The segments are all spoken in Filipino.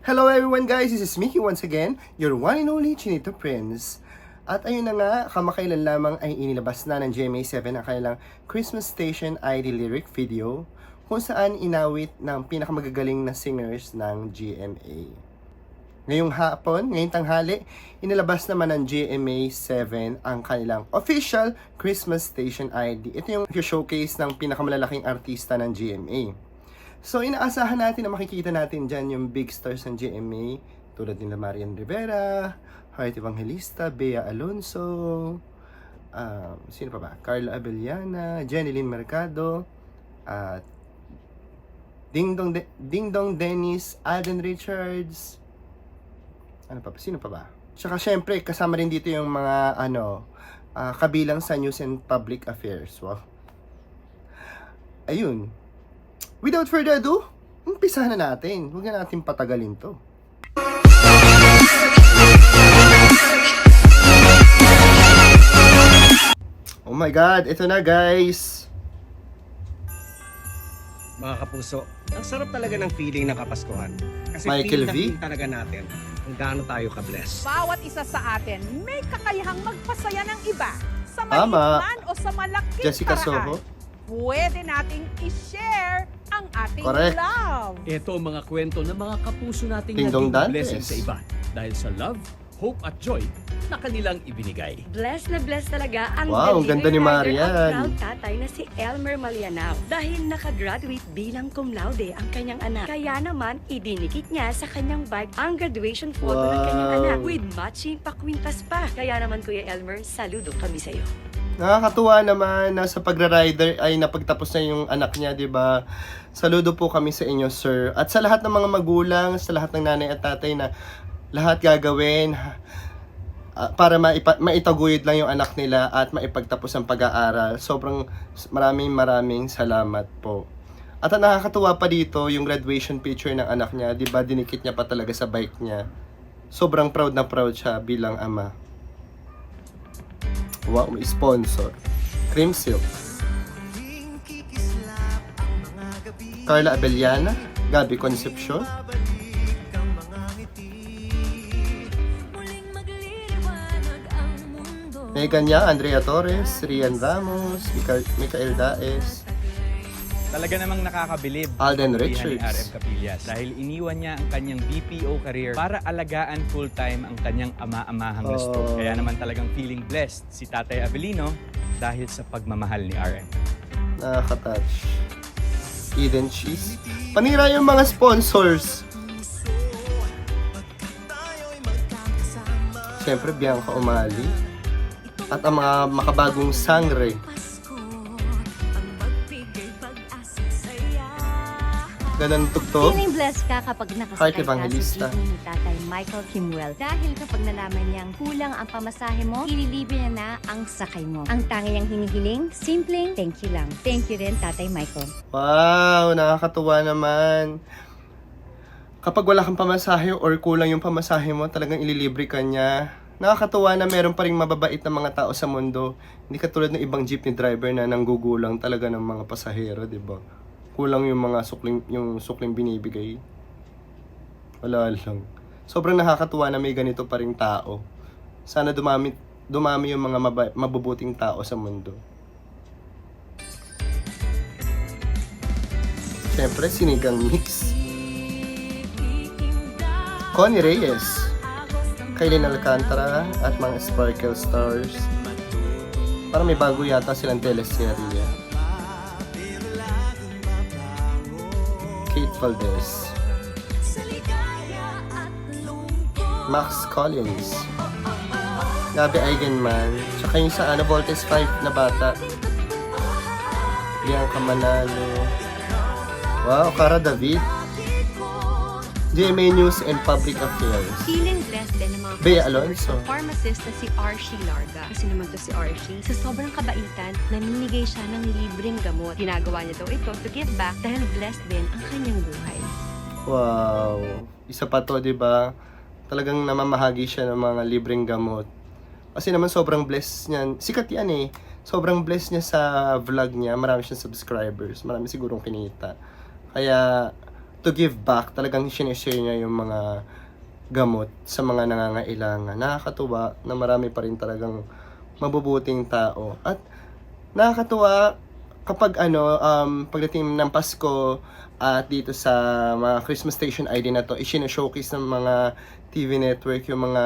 Hello everyone guys, this is Mickey once again, your one and only Chinito Prince. At ayun na nga, kamakailan lamang ay inilabas na ng GMA7 ang kanilang Christmas Station ID lyric video kung saan inawit ng pinakamagagaling na singers ng GMA. Ngayong tanghali, inilabas naman ng GMA7 ang kanilang official Christmas Station ID. Ito yung showcase ng pinakamalalaking artista ng GMA. So, inaasahan natin na makikita natin dyan yung big stars ng GMA tulad nila Marian Rivera, Heart Evangelista, Bea Alonso, sino pa ba? Carla Abellana, Jenilyn Mercado, at Ding Dong Dennis, Alden Richards, sino pa ba? Tsaka syempre, kasama rin dito yung mga kabilang sa News and Public Affairs. Wow. Ayun. Without further ado, umpisahan na natin. Huwag na natin patagalin to. Oh my God, ito na guys. Mga kapuso, ang sarap talaga ng feeling ng Kapaskuhan. Kasi Michael feel V. talaga natin kung gaano tayo ka-bless. Bawat isa sa atin may kakayahang magpasaya ng iba. Sa Tama. maliit man o sa malaking Jessica paraan. Soho. Pwede nating i-share ang ating Correct. love. Ito ang mga kwento ng mga kapuso nating Ding Dong naging Dantes. blessing sa iba dahil sa love, hope at joy na kanilang ibinigay. Blessed na blessed talaga ang Wow, ang ganda ni delivery rider Marian. at proud tatay na si Elmer Malianao dahil nakagraduate bilang cum laude ang kanyang anak. Kaya naman, idinikit niya sa kanyang bike ang graduation photo ng kanyang Wow. anak with matching pakwintas pa. Kaya naman Kuya Elmer, saludo kami sa iyo. Nakakatuwa naman na sa pagra-rider ay napagtapos na yung anak niya, di ba? Saludo po kami sa inyo, sir. At sa lahat ng mga magulang, sa lahat ng nanay at tatay na lahat gagawin para maitaguyod lang yung anak nila at maipagtapos ang pag-aaral. Sobrang maraming salamat po. At ang nakakatuwa pa dito, yung graduation picture ng anak niya, di ba? Dinikit niya pa talaga sa bike niya. Sobrang proud na proud siya bilang ama. Wow, may sponsor. Cream Silk. Carla Abellana, Gabby Concepcion. Megan Yang, Andrea Torres, Rian Ramos, Micael Daes, Talaga namang nakakabilib Alden ang kapangyarihan ni Richards. RM Capillas dahil iniwan niya ang kanyang BPO career para alagaan full-time ang kanyang ama-amahang gusto. Oh. Kaya naman talagang feeling blessed si Tatay Abelino dahil sa pagmamahal ni RM. Nakaka-touch. Eden Cheese. Panira yung mga sponsors. Siyempre, Bianca Umali. At ang mga makabagong sangre. Ganang tugtog. Feeling blessed ka kapag Heart nakasakay ka sa Evangelista. jeepney ni Tatay Michael Kimwell. Dahil kapag nalaman niyang kulang ang pamasahe mo, ililibre niya na ang sakay mo. Ang tangi niyang hinihiling, simpleng thank you lang. Thank you rin, Tatay Michael. Wow, nakakatuwa naman. Kapag wala kang pamasahe or kulang yung pamasahe mo, talagang ililibre ka niya. Nakakatuwa na meron pa ring mababait na mga tao sa mundo. Hindi katulad ng ibang jeepney driver na nanggugulang talaga ng mga pasahero, di ba? Kulang yung mga sukling binibigay. Wala lang. Sobrang nakakatuwa na may ganito pa ring tao. Sana dumami yung mga mabubuting tao sa mundo. Siyempre, sinigang mix. Connie Reyes, Kailin Alcantara, at mga Sparkle Stars. Parang may bago yata silang teleserye. Kate Valdez, Max Collins, Gabby Eigenman, tsaka yung sa Voltes 5 na bata, Bianca Manalo, wow, Cara David, GMA News and Public Affairs, Feeling blessed din ng mga Bea Alonso, pharmacist na si Archie Larga. Kasi naman to si Archie, sa sobrang kabaitan, namimigay siya ng libreng gamot. Ginagawa niya daw ito to give back dahil blessed din ang kanyang buhay. wow, isa pa to, di ba? Talagang namamahagi siya ng mga libreng gamot. Kasi naman sobrang blessed niyan. Sikat yan eh. Sobrang blessed niya sa vlog niya. Marami siyang subscribers. Marami sigurong kinita. Kaya to give back. Talagang sinishare niya yung mga gamot sa mga nangangailangan. Nakakatuwa na marami pa rin talagang mabubuting tao. At nakakatuwa kapag pagdating ng Pasko at dito sa mga Christmas Station ID na to, i-showcase ng mga TV network yung mga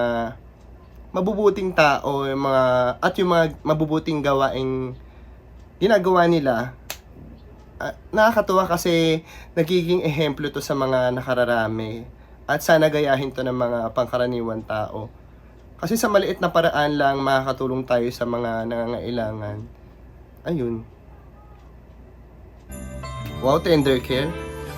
mabubuting tao, yung mga mabubuting gawaing ginagawa nila. Nakakatuwa kasi nagiging ehemplo to sa mga nakararami at sana gayahin to ng mga pangkaraniwan tao. Kasi sa maliit na paraan lang makakatulong tayo sa mga nangangailangan. Ayun. Wow, tender care.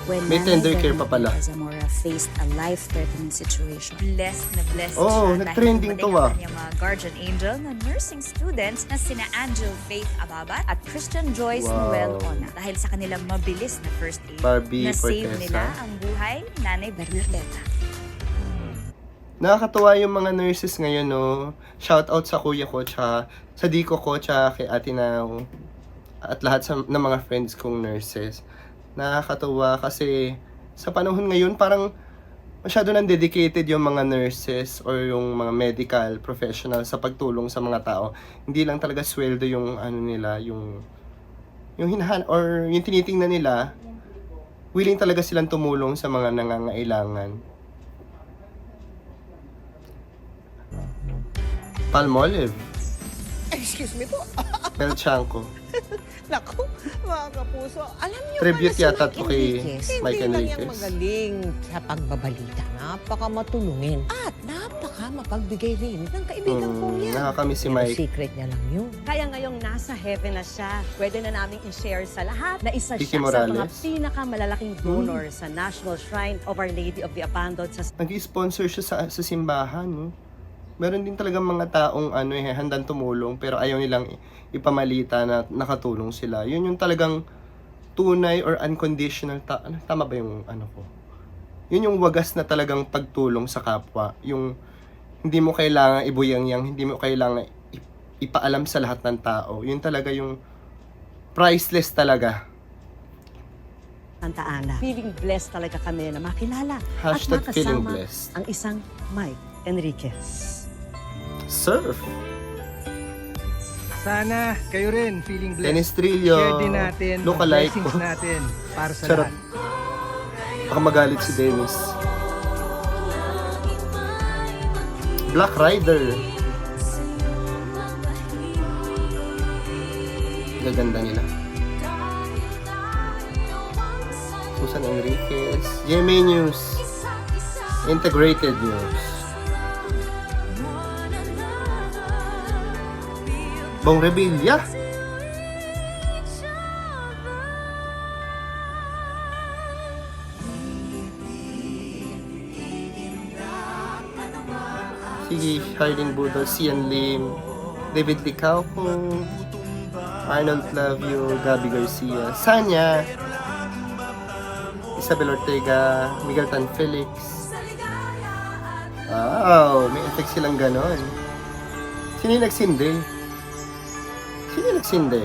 When May Nanay tender care pa pala. Bernadette Zamora faced a life-threatening situation. Blessed na blessed Oo, siya nag-trending dahil to, dumating ang kanyang mga guardian angel na nursing students na sina Angel Faith Ababat at Christian Joyce Wow. Noel Ona. Dahil sa kanilang mabilis na first aid, Barbie na-save Fortesa. nila ang buhay ni Nanay Bernadette. Nakakatuwa yung mga nurses ngayon, no? Shout out sa kuya ko, tsaka sa diko ko, tsaka kay ate Nao, at lahat ng mga friends kong nurses. Nakakatuwa kasi sa panahon ngayon, parang masyado nang dedicated yung mga nurses or yung mga medical professional sa pagtulong sa mga tao. Hindi lang talaga sweldo yung nila, yung or yung tinitingnan nila, willing talaga silang tumulong sa mga nangangailangan. Palmolive. Excuse me po. Pelchanko. Naku, mga kapuso. Alam niyo Tribute ba na si yata Mike to kay Enriquez, Mike hindi lang yan Enriquez. magaling sa pagbabalita. Napaka matulungin. At napaka mapagbigay rin ng kaibigan ko yan. Nakakamiss si Pero Mike. secret niya lang yun. Kaya ngayong nasa heaven na siya, pwede na namin i-share sa lahat na isa Vicky siya sa mga Morales. pinakamalalaking donor sa National Shrine of Our Lady of the Abandoned sa Nag-sponsor siya sa simbahan, no? Meron din talagang mga taong handang tumulong pero ayaw nilang ipamalita na nakatulong sila. Yun yung talagang tunay or unconditional tama ba yung ko? Yun yung wagas na talagang pagtulong sa kapwa. Yung hindi mo kailangan ibuyang-yang, hindi mo kailangan ipaalam sa lahat ng tao. Yun talaga yung priceless talaga. Santa Ana. Feeling blessed talaga kami na makilala Hashtag at feeling makasama blessed. ang isang Mike Enriquez. Surf. Sana kayo rin feeling blessed. Dennis Trillo. Share din natin ang Lookalike blessings po. natin para sa Charot. lahat. Baka magalit si Dennis. Black Rider. Gaganda nila. Susan Enriquez. GMA News. Integrated News. Bong Revilla. Si Harding Budol, Sian Lim, David Licauco, Arnold Flavio, Gabby Garcia, Sanya, Isabel Ortega, Miguel Tan Felix. Wow, may effect silang ganon. Sino yung nagsindi? Sino yung nagsindi?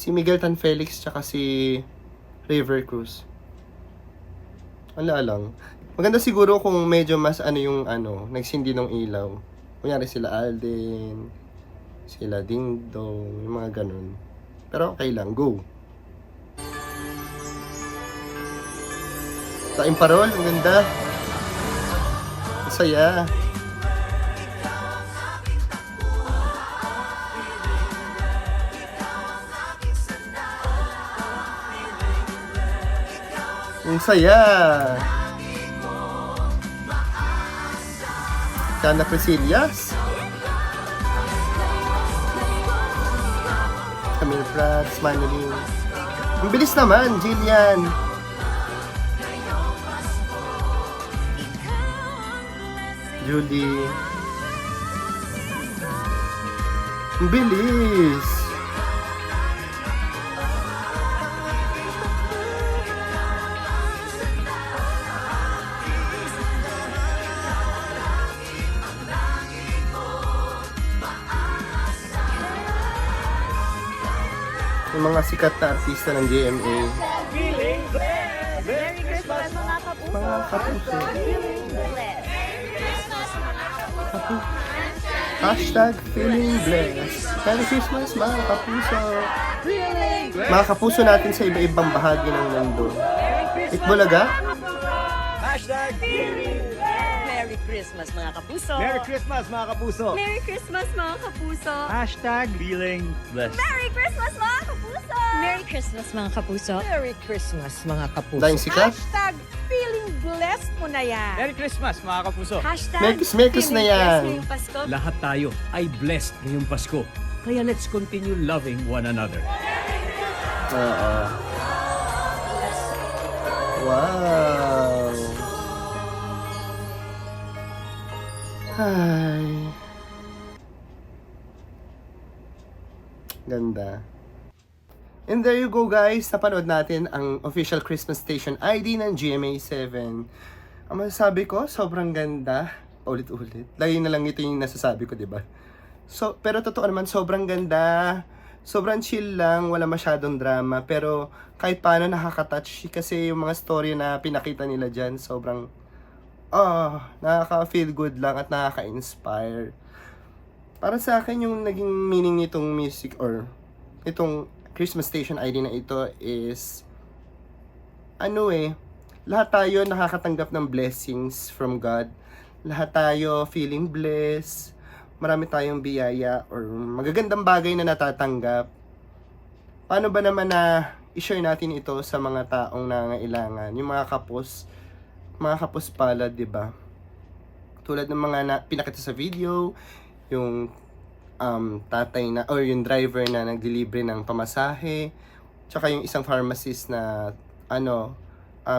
Si Miguel Tan Felix tsaka si River Cruz. Wala lang. Maganda siguro kung medyo mas yung nagsindi ng ilaw. Kunyari sila Alden, sila Ding Dong, yung mga ganun. Pero okay lang, go. Taing Parol, ang ganda. Masaya. Ang saya. Sana Presillas. Camille Prats, Manolin. Ang bilis naman, Jillian. Julie. Ang bilis. Yung mga sikat na artista ng GMA. Merry Christmas, mga kapuso! Mga kapuso. Hashtag feeling blessed. Merry Christmas, mga kapuso. Mga kapuso natin sa iba-ibang bahagi ng mundo. Itbulaga? Merry Christmas, mga kapuso! Merry Christmas, mga kapuso! Merry Christmas, mga kapuso! Hashtag feeling blessed. Merry Christmas, mga kapuso! Merry Christmas, mga kapuso. Merry Christmas, mga kapuso. Dahil sikat? Hashtag feeling blessed mo na yan. Merry Christmas, mga kapuso. Hashtag Mekis na feeling yan. blessed ngayong Pasko. Lahat tayo ay blessed ngayong Pasko. Kaya let's continue loving one another. Oo. Wow. Hi. Ganda. And there you go guys, napanood natin ang official Christmas Station ID ng GMA7. Ang masasabi ko, sobrang ganda. Ulit-ulit. Lagi na lang ito yung nasasabi ko, diba? So, pero totoo naman, sobrang ganda. Sobrang chill lang, wala masyadong drama. Pero kahit paano nakaka-touch kasi yung mga story na pinakita nila dyan, sobrang nakaka-feel good lang at nakaka-inspire. Para sa akin, yung naging meaning nitong music or itong Christmas Station ID na ito is lahat tayo nakakatanggap ng blessings from God. Lahat tayo feeling blessed. Marami tayong biyaya or magagandang bagay na natatanggap. Paano ba naman na i-share natin ito sa mga taong nangangailangan? Yung mga kapos palad, di ba? Tulad ng mga pinakita sa video, yung tatay na or yung driver na nagdelivery ng pamasahe, tsaka yung isang pharmacist na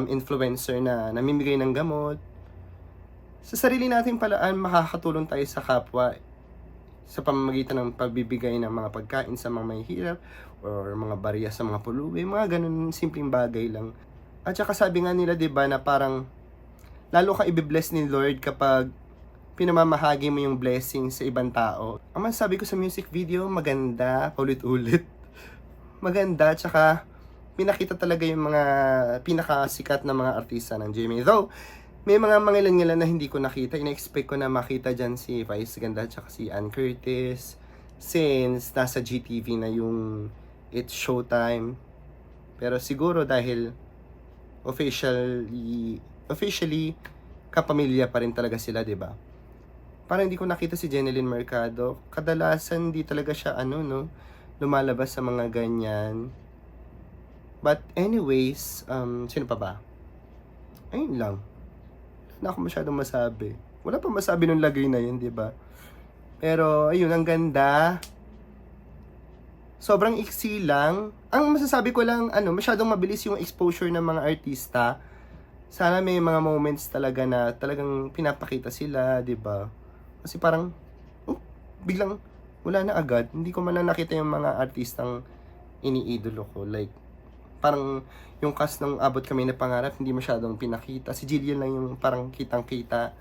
influencer na namimigay ng gamot. Sa sarili nating palaan, makakatulong tayo sa kapwa sa pamamagitan ng pagbibigay ng mga pagkain sa mga mahihirap or mga barya sa mga pulubi, mga ganun simpleng bagay lang. At saka sabi nga nila, 'di ba, na parang lalo ka i-bless ni Lord kapag pinamamahagi mo yung blessing sa ibang tao. Ang masasabi ko sa music video, maganda, paulit-ulit. Maganda, tsaka pinakita talaga yung mga pinakasikat na mga artista ng GMA. Though, may mga mangilan-ngilan na hindi ko nakita. Ina-expect ko na makita dyan si Vice Ganda tsaka si Ann Curtis. Since nasa GTV na yung It's Showtime. Pero siguro dahil officially kapamilya pa rin talaga sila, 'di ba? Parang hindi ko nakita si Jeneline Mercado. Kadalasan hindi talaga siya lumalabas sa mga ganyan. But anyways, sino pa ba? Ayun lang. Wala na ako masyadong masabi. Wala pa masabi nung lagay na yun, di ba? Pero, ayun, ang ganda. Sobrang iksi lang. Ang masasabi ko lang, masyadong mabilis yung exposure ng mga artista. Sana may mga moments talaga na talagang pinapakita sila, di ba? Kasi parang, biglang wala na agad. Hindi ko man na nakita yung mga artistang iniidolo ko. Like, parang yung cast ng Abot Kami na Pangarap, hindi masyadong pinakita. Si Jillian lang yung parang kitang-kita.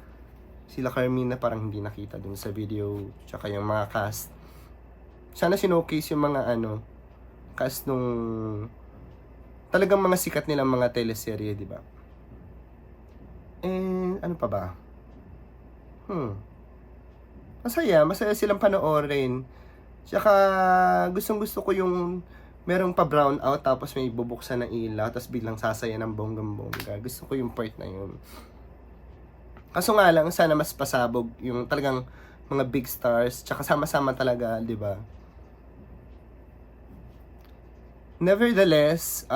Sila Carmina parang hindi nakita dun sa video. Tsaka yung mga cast. Sana sinokase yung mga cast nung talagang mga sikat nilang mga teleserye, di ba? And, ano pa ba? Masaya silang panoorin. Tsaka, gustong-gusto ko yung merong pa-brown out, tapos may bubuksan na ilaw, tapos biglang sasaya ng bonggang-bongga. Gusto ko yung part na yun. Kaso nga lang, sana mas pasabog yung talagang mga big stars, tsaka sama-sama talaga, di ba? Nevertheless,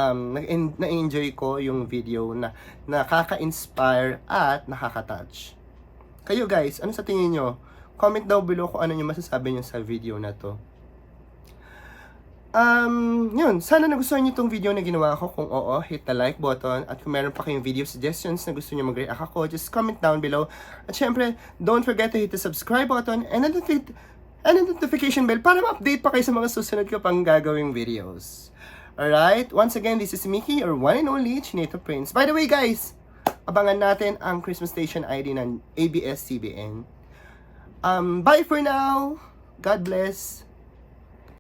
na-enjoy ko yung video na nakaka-inspire at nakaka-touch. Kayo guys, ano sa tingin nyo? Comment down below kung ano yung masasabi nyo sa video na to. Yun, sana nagustuhan nyo itong video na ginawa ko. Kung oo, hit the like button. At kung meron pa kayong video suggestions na gusto nyo mag-react ako, just comment down below. At syempre, don't forget to hit the subscribe button and the notification bell para ma-update pa kayo sa mga susunod ko pang gagawing videos. Alright, once again, this is Mickey, your one and only Chinito Prince. By the way guys, abangan natin ang Christmas Station ID ng ABS-CBN. Bye for now. God bless.